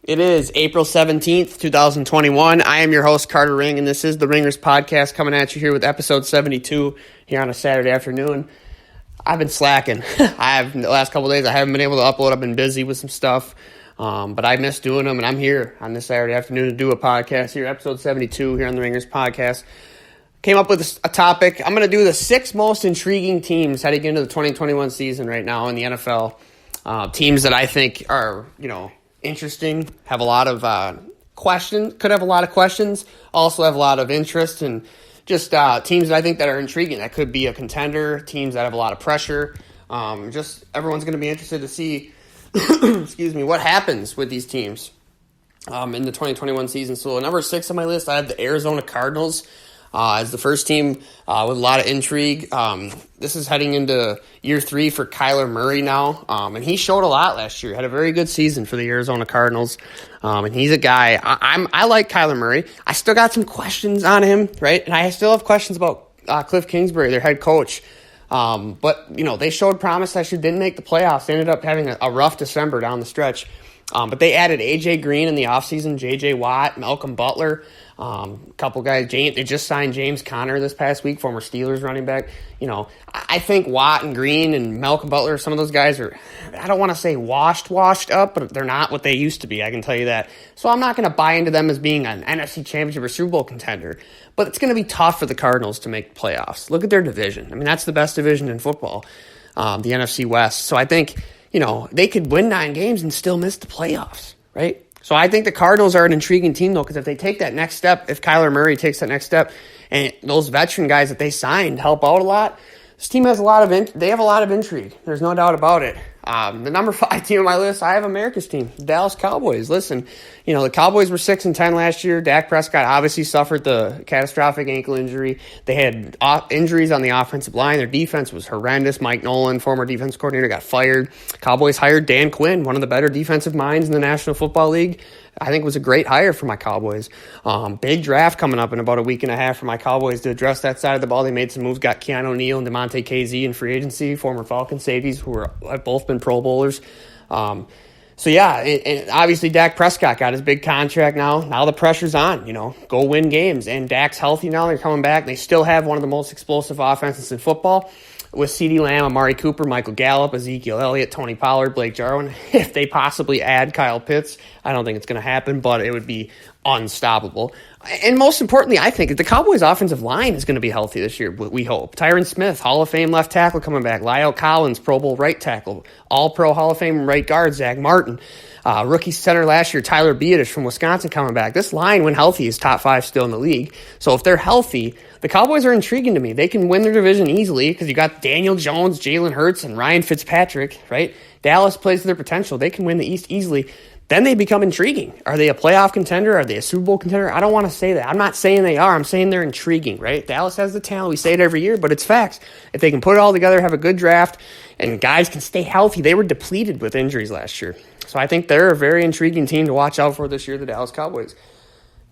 It is April 17th, 2021. I am your host, Carter Ring, and this is the Ringers Podcast coming at you here with episode 72 here on a Saturday afternoon. I've been slacking. The last couple of days I haven't been able to upload. I've been busy with some stuff, but I miss doing them, and I'm here on this Saturday afternoon to do a podcast here, episode 72 here on the Ringers Podcast. Came up with a topic. I'm going to do the 6 most intriguing teams heading into the 2021 season right now in the NFL. Teams that I think are, interesting, have a lot of questions, could have a lot of questions, also have a lot of interest, and just teams that I think that are intriguing. That could be a contender, teams that have a lot of pressure. Just everyone's going to be interested to see, what happens with these teams in the 2021 season. So number 6 on my list, I have the Arizona Cardinals as the first team with a lot of intrigue. This is heading into year 3 for Kyler Murray now, and he showed a lot last year. Had a very good season for the Arizona Cardinals, and he's a guy. I like Kyler Murray. I still got some questions on him, right? And I still have questions about Cliff Kingsbury, their head coach. But they showed promise last year. Didn't make the playoffs. They ended up having a rough December down the stretch. But they added A.J. Green in the offseason, J.J. Watt, Malcolm Butler, a couple guys. They just signed James Conner this past week, former Steelers running back. I think Watt and Green and Malcolm Butler, some of those guys are, I don't want to say washed up, but they're not what they used to be, I can tell you that. So I'm not going to buy into them as being an NFC Championship or Super Bowl contender. But it's going to be tough for the Cardinals to make playoffs. Look at their division. I mean, that's the best division in football, the NFC West. So I think they could win 9 games and still miss the playoffs, right? So I think the Cardinals are an intriguing team, though, because if they take that next step, if Kyler Murray takes that next step, and those veteran guys that they signed help out a lot, this team has they have a lot of intrigue. There's no doubt about it. The number 5 team on my list, I have America's team, the Dallas Cowboys. Listen, the Cowboys were 6-10 last year. Dak Prescott obviously suffered the catastrophic ankle injury. They had injuries on the offensive line. Their defense was horrendous. Mike Nolan, former defense coordinator, got fired. Cowboys hired Dan Quinn, one of the better defensive minds in the National Football League. I think it was a great hire for my Cowboys. Big draft coming up in about a week and a half for my Cowboys to address that side of the ball. They made some moves, got Keanu Neal and DeMonte KZ in free agency, former Falcons safeties who have both been Pro Bowlers. And obviously Dak Prescott got his big contract now. Now the pressure's on, go win games. And Dak's healthy now. They're coming back. They still have one of the most explosive offenses in football with CeeDee Lamb, Amari Cooper, Michael Gallup, Ezekiel Elliott, Tony Pollard, Blake Jarwin. If they possibly add Kyle Pitts, I don't think it's going to happen, but it would be unstoppable. And most importantly, I think the Cowboys' offensive line is going to be healthy this year, we hope. Tyron Smith, Hall of Fame left tackle coming back. Lyle Collins, Pro Bowl right tackle. All-Pro Hall of Fame right guard, Zach Martin. Rookie center last year, Tyler Biadasz from Wisconsin coming back. This line, when healthy, is top 5 still in the league. So if they're healthy, the Cowboys are intriguing to me. They can win their division easily because you got Daniel Jones, Jalen Hurts, and Ryan Fitzpatrick, right? Dallas plays to their potential. They can win the East easily. Then they become intriguing. Are they a playoff contender? Are they a Super Bowl contender? I don't want to say that. I'm not saying they are. I'm saying they're intriguing, right? Dallas has the talent. We say it every year, but it's facts. If they can put it all together, have a good draft, and guys can stay healthy, they were depleted with injuries last year. So I think they're a very intriguing team to watch out for this year, the Dallas Cowboys.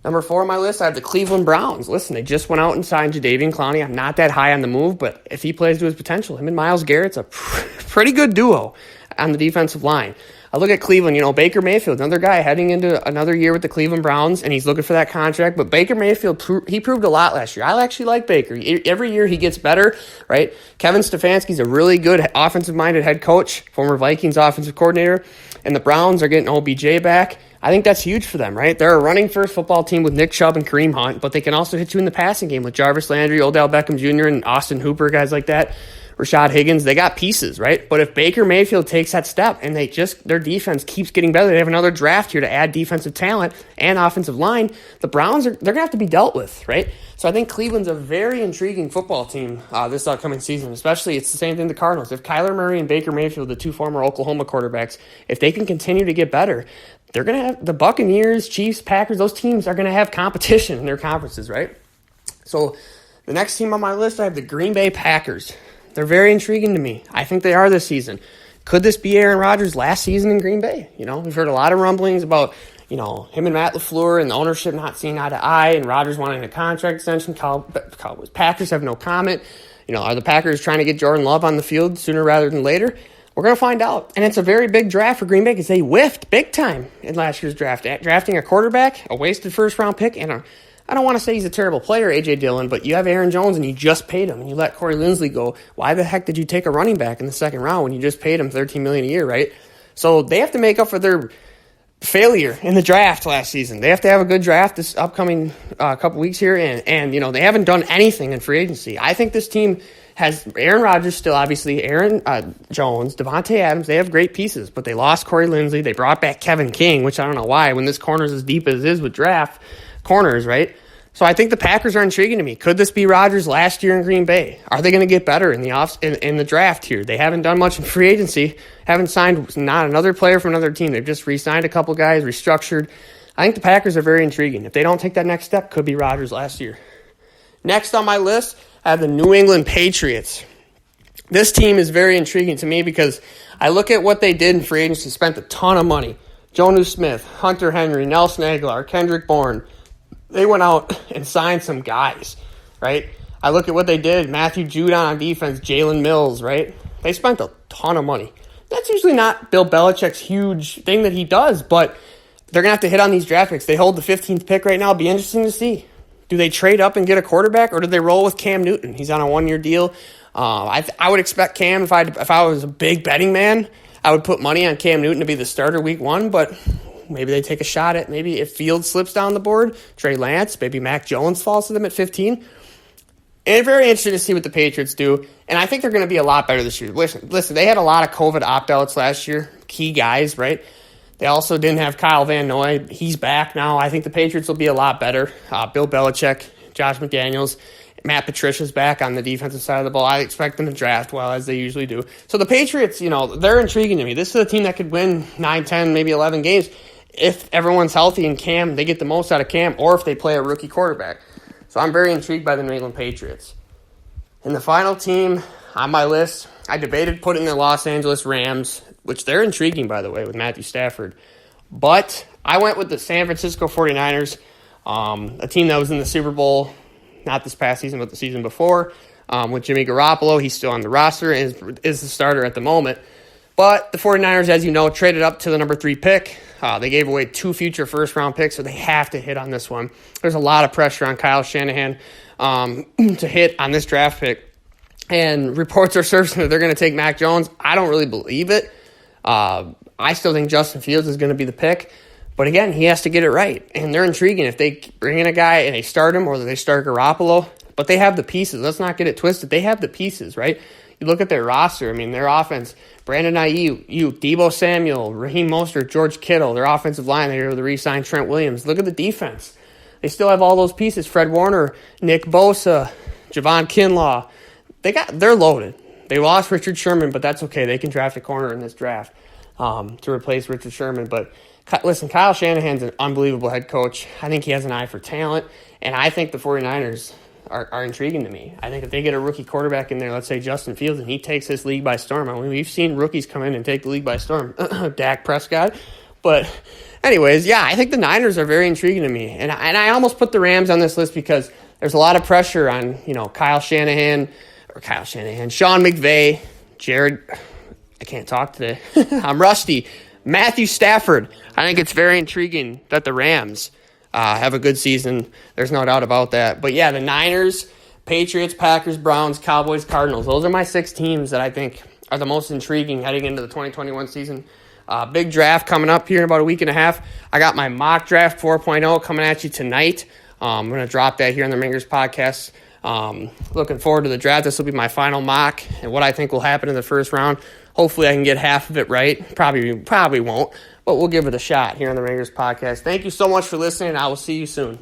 Number 4 on my list, I have the Cleveland Browns. Listen, they just went out and signed Jadeveon Clowney. I'm not that high on the move, but if he plays to his potential, him and Myles Garrett's a pretty good duo on the defensive line. I look at Cleveland, Baker Mayfield, another guy heading into another year with the Cleveland Browns, and he's looking for that contract. But Baker Mayfield, he proved a lot last year. I actually like Baker. Every year he gets better, right? Kevin Stefanski's a really good offensive-minded head coach, former Vikings offensive coordinator, and the Browns are getting OBJ back. I think that's huge for them, right? They're a running-first football team with Nick Chubb and Kareem Hunt, but they can also hit you in the passing game with Jarvis Landry, Odell Beckham Jr., and Austin Hooper, guys like that. Rashad Higgins, they got pieces, right? But if Baker Mayfield takes that step and their defense keeps getting better, they have another draft here to add defensive talent and offensive line, the Browns, they're going to have to be dealt with, right? So I think Cleveland's a very intriguing football team this upcoming season, especially it's the same thing the Cardinals. If Kyler Murray and Baker Mayfield, the 2 former Oklahoma quarterbacks, if they can continue to get better, they're going to have the Buccaneers, Chiefs, Packers, those teams are going to have competition in their conferences, right? So the next team on my list, I have the Green Bay Packers. They're very intriguing to me. I think they are this season. Could this be Aaron Rodgers' last season in Green Bay? We've heard a lot of rumblings about, him and Matt LaFleur and the ownership not seeing eye to eye and Rodgers wanting a contract extension. Packers have no comment. Are the Packers trying to get Jordan Love on the field sooner rather than later? We're going to find out. And it's a very big draft for Green Bay because they whiffed big time in last year's draft. Drafting a quarterback, a wasted first-round pick, and I don't want to say he's a terrible player, A.J. Dillon, but you have Aaron Jones and you just paid him and you let Corey Linsley go. Why the heck did you take a running back in the second round when you just paid him $13 million a year, right? So they have to make up for their failure in the draft last season. They have to have a good draft this upcoming couple weeks here, and you know, they haven't done anything in free agency. I think this team has Aaron Rodgers still, obviously, Aaron Jones, Devontae Adams. They have great pieces, but they lost Corey Linsley. They brought back Kevin King, which I don't know why when this corner's as deep as it is with draft corners, right? So I think the Packers are intriguing to me. Could this be Rodgers' last year in Green Bay? Are they going to get better in the draft here? They haven't done much in free agency. Haven't signed not another player from another team. They've just re-signed a couple guys, restructured. I think the Packers are very intriguing. If they don't take that next step, could be Rodgers' last year. Next on my list, I have the New England Patriots. This team is very intriguing to me because I look at what they did in free agency, spent a ton of money. Jonnu Smith, Hunter Henry, Nelson Aguilar, Kendrick Bourne. They went out and signed some guys, right? I look at what they did. Matthew Judon on defense, Jalen Mills, right? They spent a ton of money. That's usually not Bill Belichick's huge thing that he does, but they're going to have to hit on these draft picks. They hold the 15th pick right now. It'll be interesting to see. Do they trade up and get a quarterback, or do they roll with Cam Newton? He's on a one-year deal. I would expect Cam, if I was a big betting man, I would put money on Cam Newton to be the starter week one, but maybe they take a shot at maybe if Fields slips down the board, Trey Lance, maybe Mac Jones falls to them at 15. And it's very interesting to see what the Patriots do, and I think they're going to be a lot better this year. Listen, they had a lot of COVID opt-outs last year, key guys, right? They also didn't have Kyle Van Noy. He's back now. I think the Patriots will be a lot better. Bill Belichick, Josh McDaniels, Matt Patricia's back on the defensive side of the ball. I expect them to draft well, as they usually do. So the Patriots, they're intriguing to me. This is a team that could win 9, 10, maybe 11 games if everyone's healthy and Cam, they get the most out of Cam, or if they play a rookie quarterback. So I'm very intrigued by the New England Patriots. And the final team on my list, I debated putting the Los Angeles Rams, which they're intriguing, by the way, with Matthew Stafford. But I went with the San Francisco 49ers, a team that was in the Super Bowl, not this past season, but the season before, with Jimmy Garoppolo. He's still on the roster and is the starter at the moment. But the 49ers, as you know, traded up to the number 3 pick. They gave away 2 future first-round picks, so they have to hit on this one. There's a lot of pressure on Kyle Shanahan to hit on this draft pick. And reports are surfacing that they're going to take Mac Jones. I don't really believe it. I still think Justin Fields is going to be the pick. But again, he has to get it right. And they're intriguing. If they bring in a guy and they start him, or they start Garoppolo, but they have the pieces. Let's not get it twisted. They have the pieces, right? You look at their roster. I mean, their offense, Brandon Ayuk, Deebo Samuel, Raheem Mostert, George Kittle, their offensive line, they were able to re-sign Trent Williams. Look at the defense. They still have all those pieces. Fred Warner, Nick Bosa, Javon Kinlaw. They're loaded. They lost Richard Sherman, but that's okay. They can draft a corner in this draft to replace Richard Sherman. But listen, Kyle Shanahan's an unbelievable head coach. I think he has an eye for talent, and I think the 49ers are intriguing to me. I think if they get a rookie quarterback in there, let's say Justin Fields, and he takes this league by storm. I mean, we've seen rookies come in and take the league by storm. Dak Prescott. But anyways, yeah, I think the Niners are very intriguing to me. And I almost put the Rams on this list because there's a lot of pressure on, Sean McVay, I can't talk today. I'm rusty. Matthew Stafford. I think it's very intriguing that the Rams have a good season. There's no doubt about that. But yeah, the Niners, Patriots, Packers, Browns, Cowboys, Cardinals. Those are my 6 teams that I think are the most intriguing heading into the 2021 season. Big draft coming up here in about a week and a half. I got my mock draft 4.0 coming at you tonight. I'm going to drop that here on the Ringers podcast. Looking forward to the draft. This will be my final mock and what I think will happen in the first round. Hopefully I can get half of it right. Probably won't, but we'll give it a shot here on the Ringers podcast. Thank you so much for listening. I will see you soon.